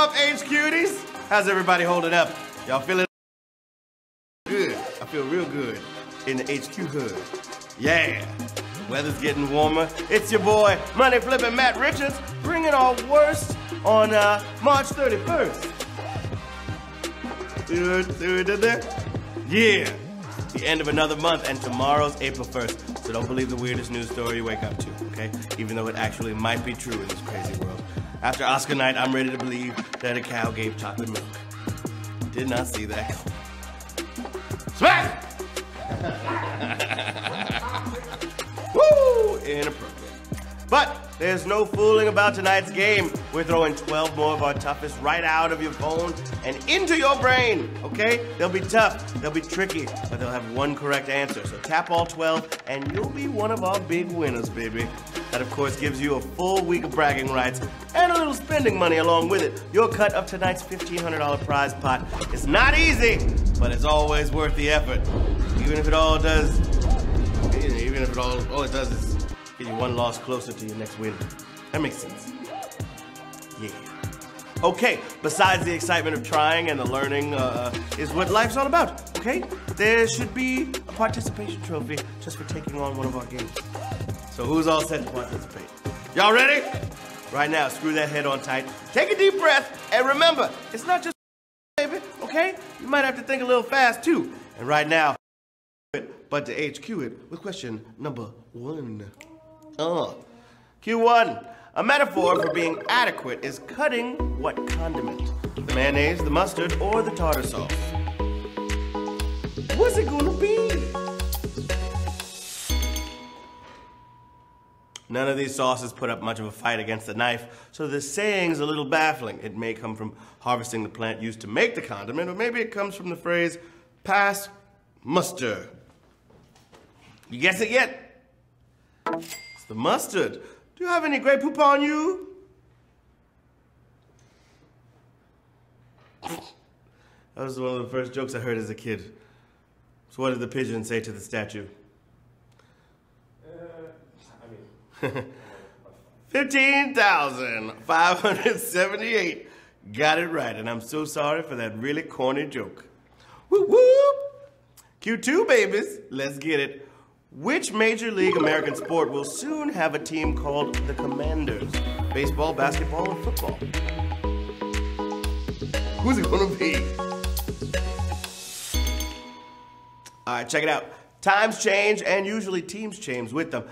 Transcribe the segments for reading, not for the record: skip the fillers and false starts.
up, HQties? How's everybody holding up? Y'all feeling good? I feel real good in the HQ hood. Yeah. Weather's getting warmer. It's your boy, Money Flippin' Matt Richards, bringing our worst on March 31st. See what we did there? Yeah. The end of another month, and tomorrow's April 1st. So don't believe the weirdest news story you wake up to, okay? Even though it actually might be true in this crazy world. After Oscar night, I'm ready to believe that a cow gave chocolate milk. Did not see that. Smack! Woo! Inappropriate. But there's no fooling about tonight's game. We're throwing 12 more of our toughest right out of your phone and into your brain, okay? They'll be tough, they'll be tricky, but they'll have one correct answer. So tap all 12 and you'll be one of our big winners, baby. That, of course, gives you a full week of bragging rights and a little spending money along with it. Your cut of tonight's $1,500 prize pot is not easy, but it's always worth the effort. Even if it all does, all it does is get you one loss closer to your next win. That makes sense. Yeah. Okay, besides the excitement of trying and the learning is what life's all about, okay? There should be a participation trophy just for taking on one of our games. So who's all set to participate? Y'all ready? Right now, screw that head on tight. Take a deep breath, and remember, it's not just baby, okay? You might have to think a little fast, too. And right now, but to HQ it with question number 1. Q1. A metaphor for being adequate is cutting what condiment? The mayonnaise, the mustard, or the tartar sauce? What's it gonna be? None of these sauces put up much of a fight against the knife, so the saying's a little baffling. It may come from harvesting the plant used to make the condiment, or maybe it comes from the phrase, pass muster. You guess it yet? It's the mustard. Do you have any Grey Poupon on you? That was one of the first jokes I heard as a kid. So what did the pigeon say to the statue? 15,578. Got it right, and I'm so sorry for that really corny joke. Whoop whoop! Q2, babies, let's get it. Which Major League American sport will soon have a team called the Commanders? Baseball, basketball, or football? Who's it gonna be? All right, check it out. Times change, and usually teams change with them.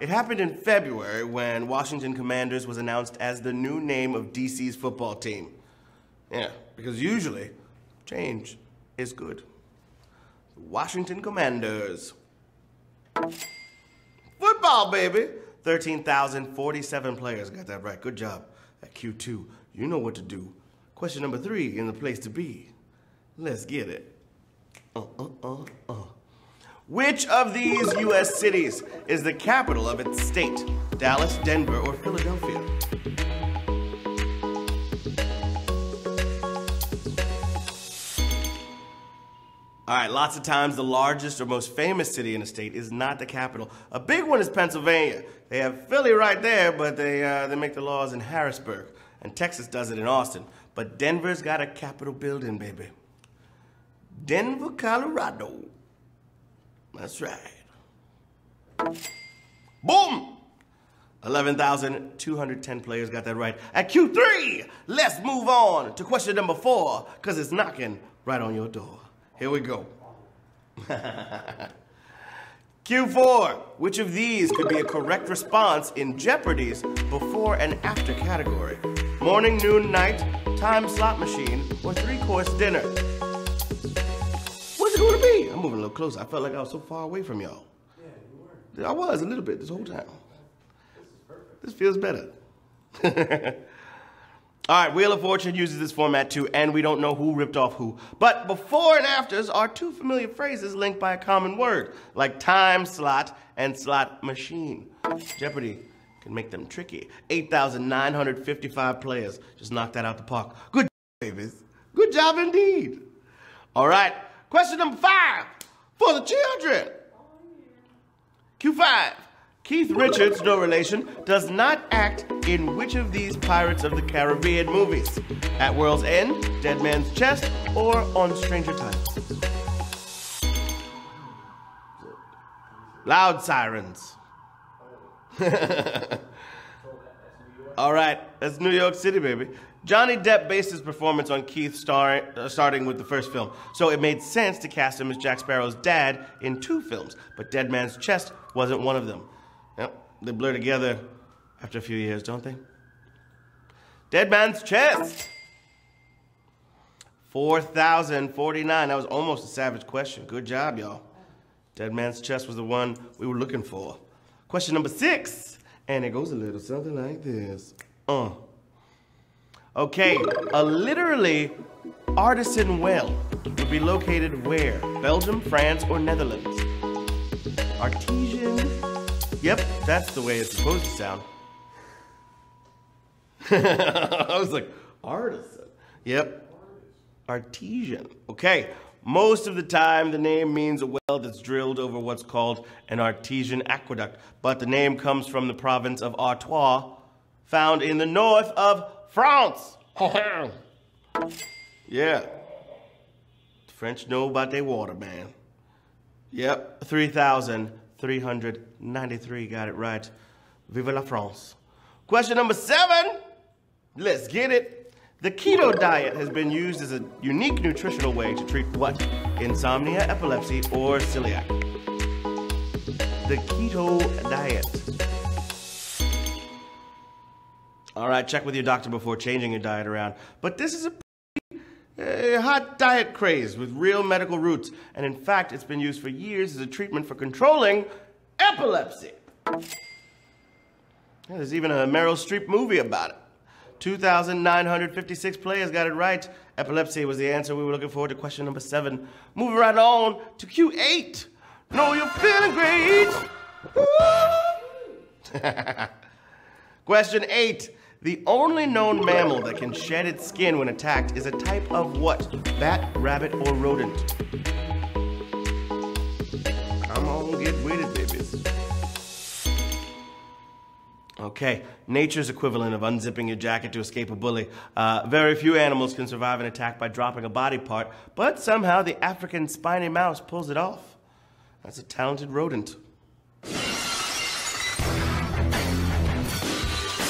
It happened in February when Washington Commanders was announced as the new name of DC's football team. Yeah, because usually change is good. Washington Commanders. Football, baby. 13,047 players got that right. Good job. At Q2, you know what to do. Question number 3 in the place to be. Let's get it. Which of these U.S. cities is the capital of its state? Dallas, Denver, or Philadelphia? All right, lots of times the largest or most famous city in a state is not the capital. A big one is Pennsylvania. They have Philly right there, but they make the laws in Harrisburg. And Texas does it in Austin. But Denver's got a Capitol building, baby. Denver, Colorado. That's right. Boom! 11,210 players got that right. At Q3, let's move on to question number 4, because it's knocking right on your door. Here we go. Q4, which of these could be a correct response in Jeopardy's before and after category? Morning, noon, night, time slot machine, or 3-course dinner? What's it going to be? I'm moving a little closer. I felt like I was so far away from y'all. Yeah, you were. I was a little bit this whole time. This is perfect. This feels better. All right, Wheel of Fortune uses this format too, and we don't know who ripped off who. But before and afters are 2 familiar phrases linked by a common word, like time slot and slot machine. Jeopardy can make them tricky. 8,955 players. Just knocked that out the park. Good job, babies. Good job indeed. All right, question number 5 for the children. Q5. Keith Richards, no relation, does not act in which of these Pirates of the Caribbean movies? At World's End, Dead Man's Chest, or on Stranger Tides? Loud sirens. All right, that's New York City, baby. Johnny Depp based his performance on Keith starting with the first film, so it made sense to cast him as Jack Sparrow's dad in 2 films, but Dead Man's Chest wasn't one of them. Yep, they blur together after a few years, don't they? Dead Man's Chest. 4,049. That was almost a savage question. Good job, y'all. Dead Man's Chest was the one we were looking for. Question number 6. And it goes a little something like this. Okay, a literally artisan well would be located where? Belgium, France, or Netherlands? Artesian? Yep, that's the way it's supposed to sound. I was like, artisan. Yep, artesian. Okay, most of the time the name means a well that's drilled over what's called an artesian aqueduct, but the name comes from the province of Artois, found in the north of France. Yeah. The French know about their water, man. Yep, 3,393, got it right. Vive la France. Question number 7. Let's get it. The keto diet has been used as a unique nutritional way to treat what? Insomnia, epilepsy, or celiac? The keto diet. All right, check with your doctor before changing your diet around. But this is a hot diet craze with real medical roots. And in fact, it's been used for years as a treatment for controlling epilepsy. Yeah, there's even a Meryl Streep movie about it. 2,956 players got it right. Epilepsy was the answer we were looking for to question number 7. Moving right on to Q8. Know you're feeling great. Question 8. The only known mammal that can shed its skin when attacked is a type of what? Bat, rabbit, or rodent? Come on, get with it, babies. Okay, nature's equivalent of unzipping your jacket to escape a bully. Very few animals can survive an attack by dropping a body part, but somehow the African spiny mouse pulls it off. That's a talented rodent.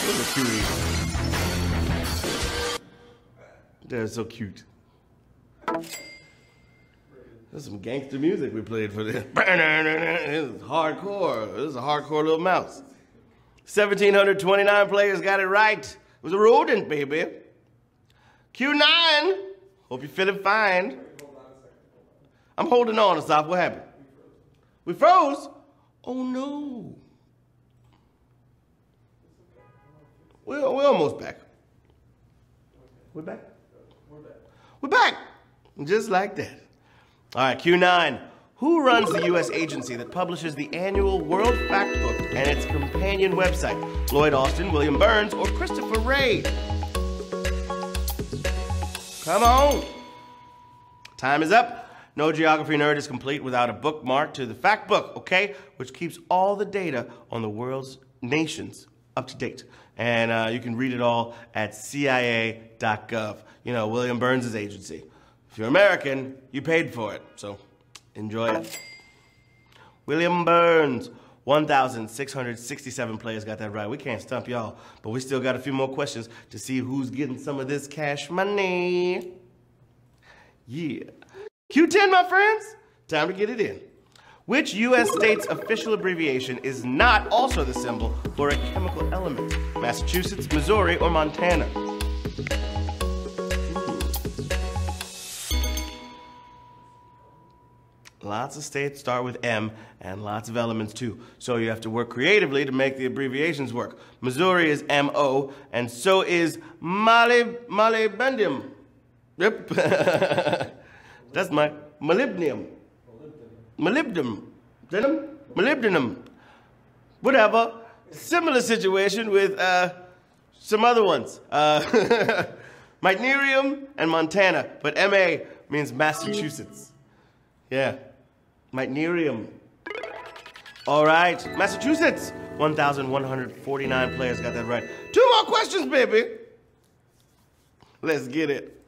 Those are cute. They're so cute. There's some gangster music we played for this. This is hardcore. This is a hardcore little mouse. 1,729 players got it right. It was a rodent, baby. Q9. Hope you're feeling fine. I'm holding on, Asaf. What happened? We froze? Oh, no. We're almost back. We're back? We're back. Just like that. All right, Q9. Who runs the U.S. agency that publishes the annual World Factbook and its companion website? Lloyd Austin, William Burns, or Christopher Wray? Come on. Time is up. No geography nerd is complete without a bookmark to the Factbook, okay? Which keeps all the data on the world's nations up to date. And you can read it all at CIA.gov. You know, William Burns' agency. If you're American, you paid for it, so enjoy it. William Burns, 1,667 players got that right. We can't stump y'all, but we still got a few more questions to see who's getting some of this cash money. Yeah. Q10, my friends, time to get it in. Which U.S. state's official abbreviation is not also the symbol for a chemical element? Massachusetts, Missouri, or Montana? Lots of states start with M, and lots of elements too. So you have to work creatively to make the abbreviations work. Missouri is M-O, and so is molybdenum. Yep. That's my molybdenum. Molybdenum. Whatever. Similar situation with some other ones. Mycnerium and Montana, but M-A means Massachusetts. Yeah. Mycnerium. All right, Massachusetts, 1,149 players got that right. 2 more questions, baby. Let's get it.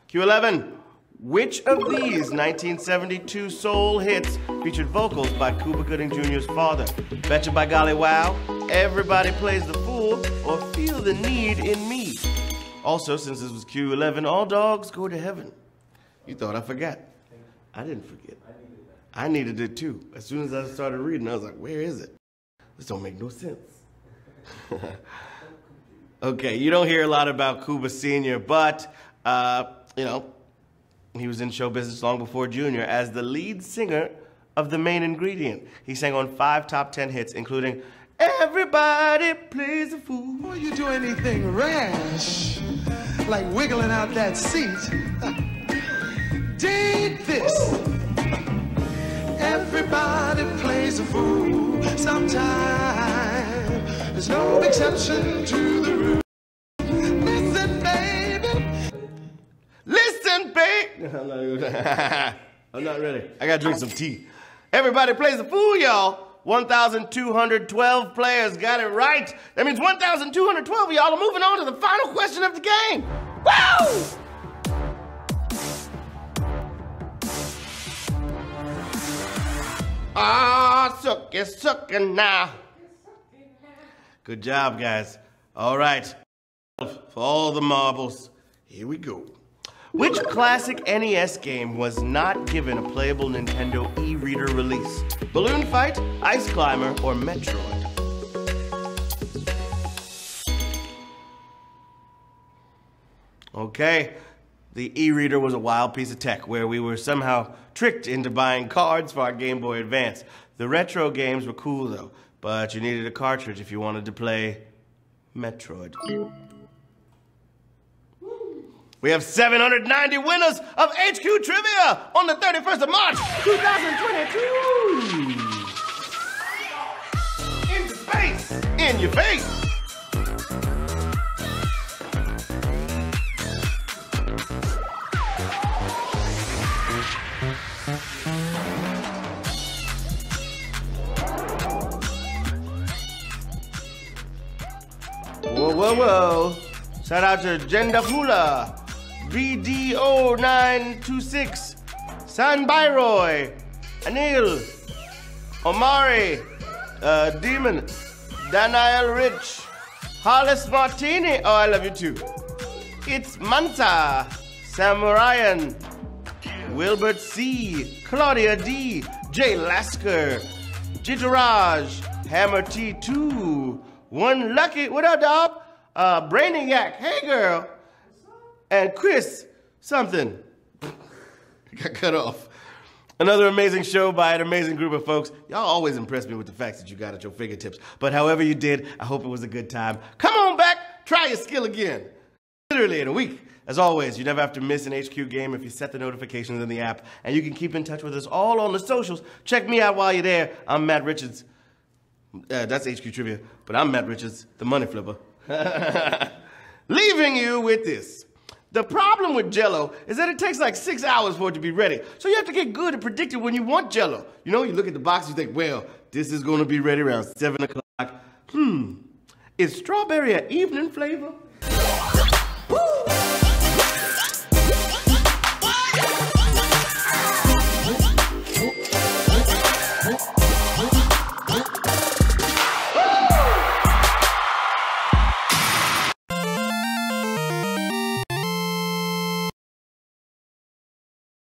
Q11, which of these 1972 soul hits featured vocals by Cuba Gooding Jr.'s father? Betcha by Golly Wow, Everybody Plays the Fool, or Feel the Need in Me? Also, since this was Q11, all dogs go to heaven. You thought I forgot. I didn't forget. I needed it too. As soon as I started reading, I was like, where is it? This don't make no sense. Okay, you don't hear a lot about Cuba Sr., but, you know, he was in show business long before Junior as the lead singer of The Main Ingredient. He sang on 5 top 10 hits, including Everybody Plays a Fool. Before you do anything rash, like wiggling out that seat, dig this. Everybody plays a fool sometime. There's no exception to the rule. Listen, baby. Listen, babe. I'm not ready. I gotta drink some tea. Everybody plays a fool, y'all. 1,212 players got it right. That means 1,212 of y'all are moving on to the final question of the game. Woo! Ah, suckin' now. Good job, guys. All right. For all the marbles, here we go. Which classic NES game was not given a playable Nintendo e-reader release? Balloon Fight, Ice Climber, or Metroid? Okay, the e-reader was a wild piece of tech where we were somehow tricked into buying cards for our Game Boy Advance. The retro games were cool though, but you needed a cartridge if you wanted to play Metroid. We have 790 winners of HQ Trivia on the 31st of March, 2022. Into space, in your face. Whoa, whoa, whoa. Shout out to Jendafula, BDO926, San Byroy, Anil, Omari, Demon, Daniel Rich, Hollis Martini, oh, I love you too. It's Manta, Samurayan, Wilbert C, Claudia D, Jay Lasker, Jitaraj, Hammer T2, One Lucky, what up, dog? Brainiac, hey girl, and Chris something. Got cut off. Another amazing show by an amazing group of folks. Y'all always impress me with the facts that you got at your fingertips. But however you did, I hope it was a good time. Come on back, try your skill again. Literally in a week. As always, you never have to miss an HQ game if you set the notifications in the app. And you can keep in touch with us all on the socials. Check me out while you're there. I'm Matt Richards. That's HQ Trivia, but I'm Matt Richards, the money flipper. Leaving you with this. The problem with Jell-O is that it takes like 6 hours for it to be ready. So you have to get good at predicting when you want Jell-O. You know, you look at the box, you think, well, this is going to be ready around 7 o'clock. Is strawberry an evening flavor?